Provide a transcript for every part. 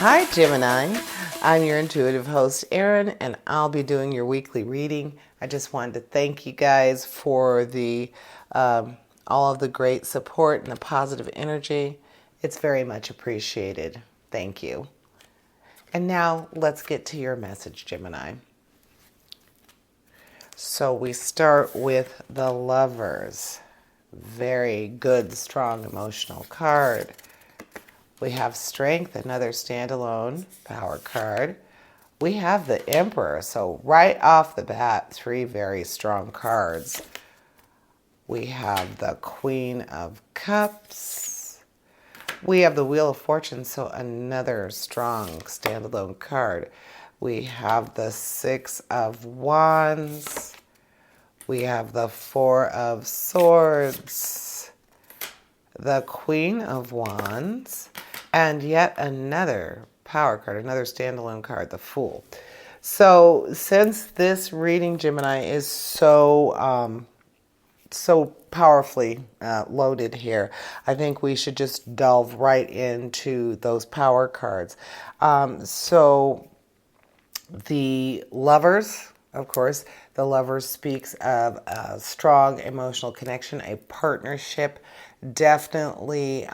Hi, Gemini. I'm your intuitive host, Erin, and I'll be doing your weekly reading. I just wanted to thank you guys for the all of the great support and the positive energy. It's very much appreciated. Thank you. And now let's get to your message, Gemini. So we start with the Lovers. Very good, strong emotional card. We have Strength, another standalone power card. We have the Emperor, so right off the bat, three very strong cards. We have the Queen of Cups. We have the Wheel of Fortune, so another strong standalone card. We have the Six of Wands. We have the Four of Swords, the Queen of Wands, and yet another power card, another standalone card, the Fool. So since this reading, Gemini, is so powerfully loaded here, I think we should just delve right into those power cards. So the Lovers, of course, the Lovers speaks of a strong emotional connection, a partnership, definitely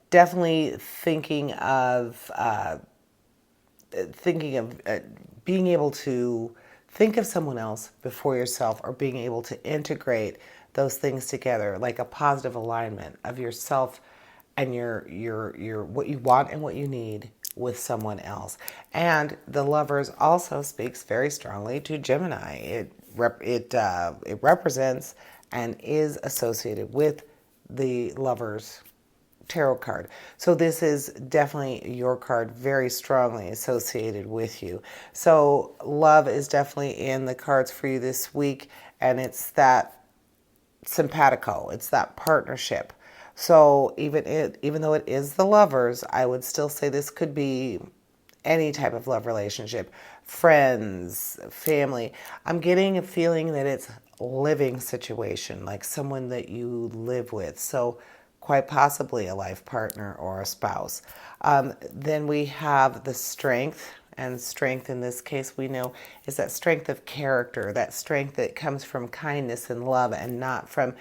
definitely thinking of being able to think of someone else before yourself, or being able to integrate those things together, like a positive alignment of yourself and your what you want and what you need with someone else. And the Lovers also speaks very strongly to Gemini. It represents and is associated with the Lovers tarot card. So this is definitely your card, very strongly associated with you. So love is definitely in the cards for you this week, and it's that simpatico, it's that partnership. So even though it is the Lovers, I would still say this could be any type of love relationship, friends, family. I'm getting a feeling that it's living situation, like someone that you live with. So quite possibly a life partner or a spouse. Then we have the Strength, and strength in this case we know is that strength of character, that strength that comes from kindness and love, and not from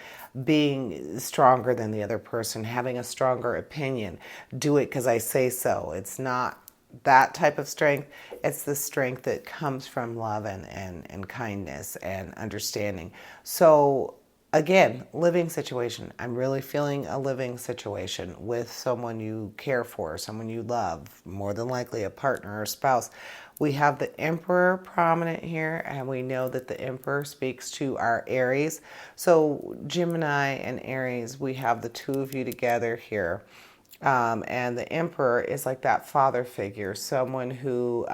being stronger than the other person, having a stronger opinion. Do it because I say so. It's not that type of strength. It's the strength that comes from love and kindness and understanding. So again, living situation. I'm really feeling a living situation with someone you care for, someone you love, more than likely a partner or spouse. We have the Emperor prominent here, and we know that the Emperor speaks to our Aries. So Gemini and Aries, we have the two of you together here. And the Emperor is like that father figure, someone who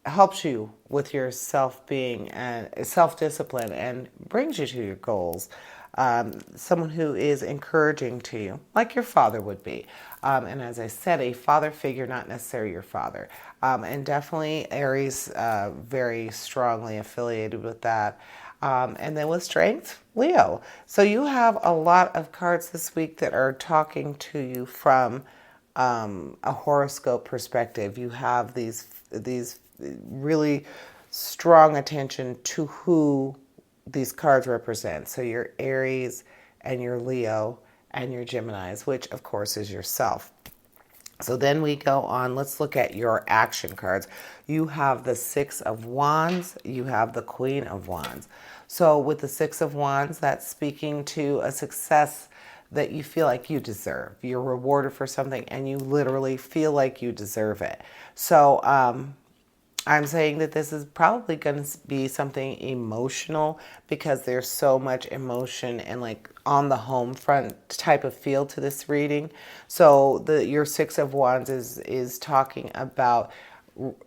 helps you with your self-being and self-discipline and brings you to your goals. Someone who is encouraging to you, like your father would be. And as I said, a father figure, not necessarily your father. And definitely Aries, very strongly affiliated with that. And then with Strength, Leo. So you have a lot of cards this week that are talking to you from a horoscope perspective. You have these really strong attention to who these cards represent. So your Aries and your Leo and your Geminis, which of course is yourself. So then we go on, let's look at your action cards. You have the Six of Wands, you have the Queen of Wands. So with the Six of Wands, that's speaking to a success that you feel like you deserve. You're rewarded for something and you literally feel like you deserve it. So I'm saying that this is probably going to be something emotional, because there's so much emotion and like on the home front type of feel to this reading. So your Six of Wands is talking about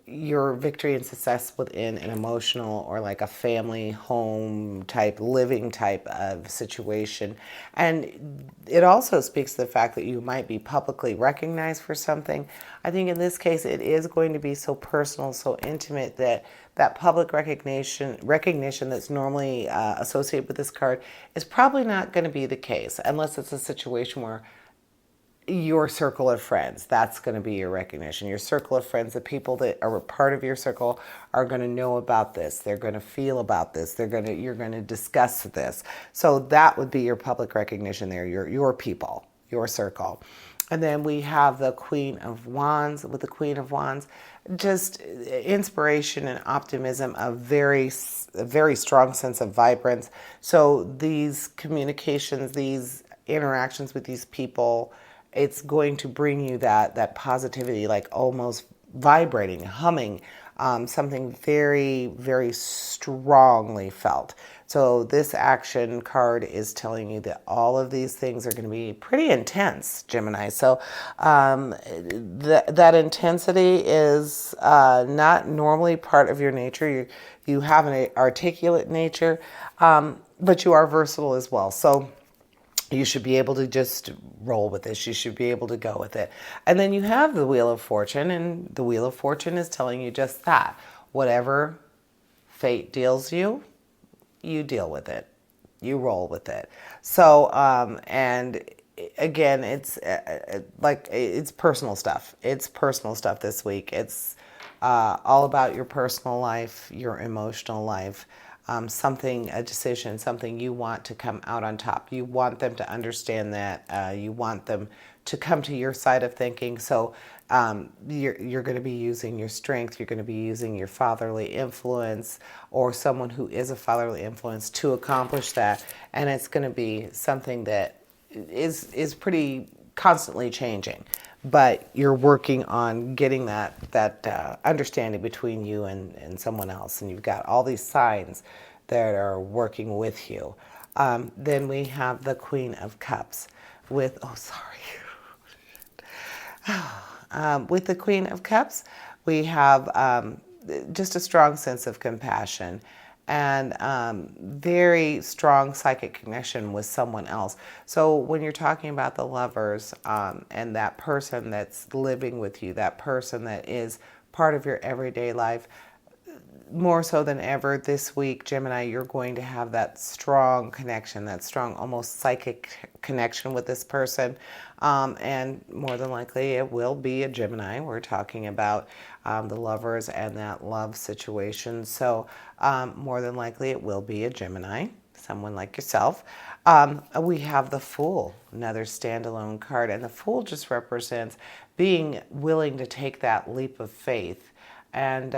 your victory and success within an emotional or like a family home type living type of situation. And it also speaks to the fact that you might be publicly recognized for something. I think in this case it is going to be so personal, so intimate, that that public recognition that's normally associated with this card is probably not going to be the case, unless it's a situation where your circle of friends. That's going to be your recognition. Your circle of friends, the people that are a part of your circle, are going to know about this. They're going to feel about this. You're going to discuss this. So that would be your public recognition there, your people, your circle. And then we have the Queen of Wands. With the Queen of Wands, just inspiration and optimism, a very strong sense of vibrance. So these communications, these interactions with these people, it's going to bring you that positivity, like almost vibrating, humming, something very, very strongly felt. So this action card is telling you that all of these things are going to be pretty intense, Gemini. So that intensity is not normally part of your nature. You have an articulate nature, but you are versatile as well. So you should be able to just roll with this. You should be able to go with it. And then you have the Wheel of Fortune, and the Wheel of Fortune is telling you just that. Whatever fate deals you, you deal with it. You roll with it. So, and again, it's it's personal stuff. It's personal stuff this week. It's all about your personal life, your emotional life. A decision, something you want to come out on top. You want them to understand that. You want them to come to your side of thinking. So you're going to be using your strength. You're going to be using your fatherly influence or someone who is a fatherly influence to accomplish that. And it's going to be something that is pretty constantly changing. But you're working on getting that understanding between you and someone else, and you've got all these signs that are working with you. Then we have the Queen of Cups with with the Queen of Cups, we have just a strong sense of compassion and very strong psychic connection with someone else. So when you're talking about the lovers and that person that's living with you, that person that is part of your everyday life, more so than ever this week, Gemini, you're going to have that strong connection, that strong, almost psychic connection with this person. And more than likely, it will be a Gemini. We're talking about the lovers and that love situation. So more than likely, it will be a Gemini, someone like yourself. We have the Fool, another standalone card. And the Fool just represents being willing to take that leap of faith. And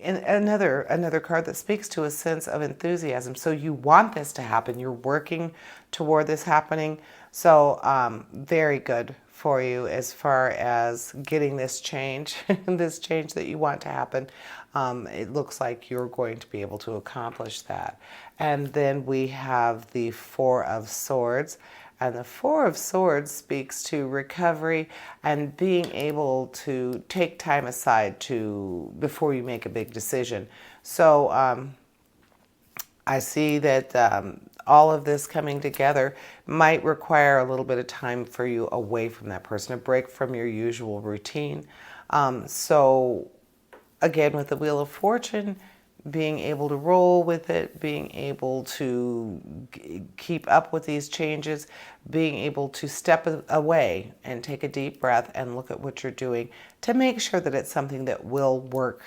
another card that speaks to a sense of enthusiasm. So you want this to happen. You're working toward this happening. So very good for you as far as getting this change, this change that you want to happen. It looks like you're going to be able to accomplish that. And then we have the Four of Swords. And the Four of Swords speaks to recovery and being able to take time aside before you make a big decision. So I see that all of this coming together might require a little bit of time for you away from that person, a break from your usual routine. So again, with the Wheel of Fortune, being able to roll with it, being able to keep up with these changes, being able to step away and take a deep breath and look at what you're doing to make sure that it's something that will work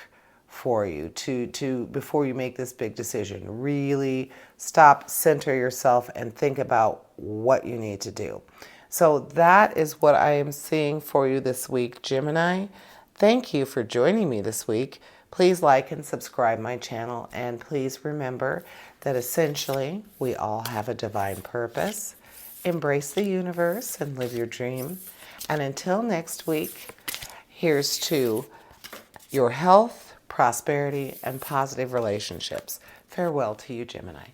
for you to before you make this big decision. Really stop, center yourself, and think about what you need to do. So that is what I am seeing for you this week, Gemini. Thank you for joining me this week. Please like and subscribe my channel, and please remember that essentially we all have a divine purpose. Embrace the universe and live your dream. And until next week, here's to your health, prosperity, and positive relationships. Farewell to you, Gemini.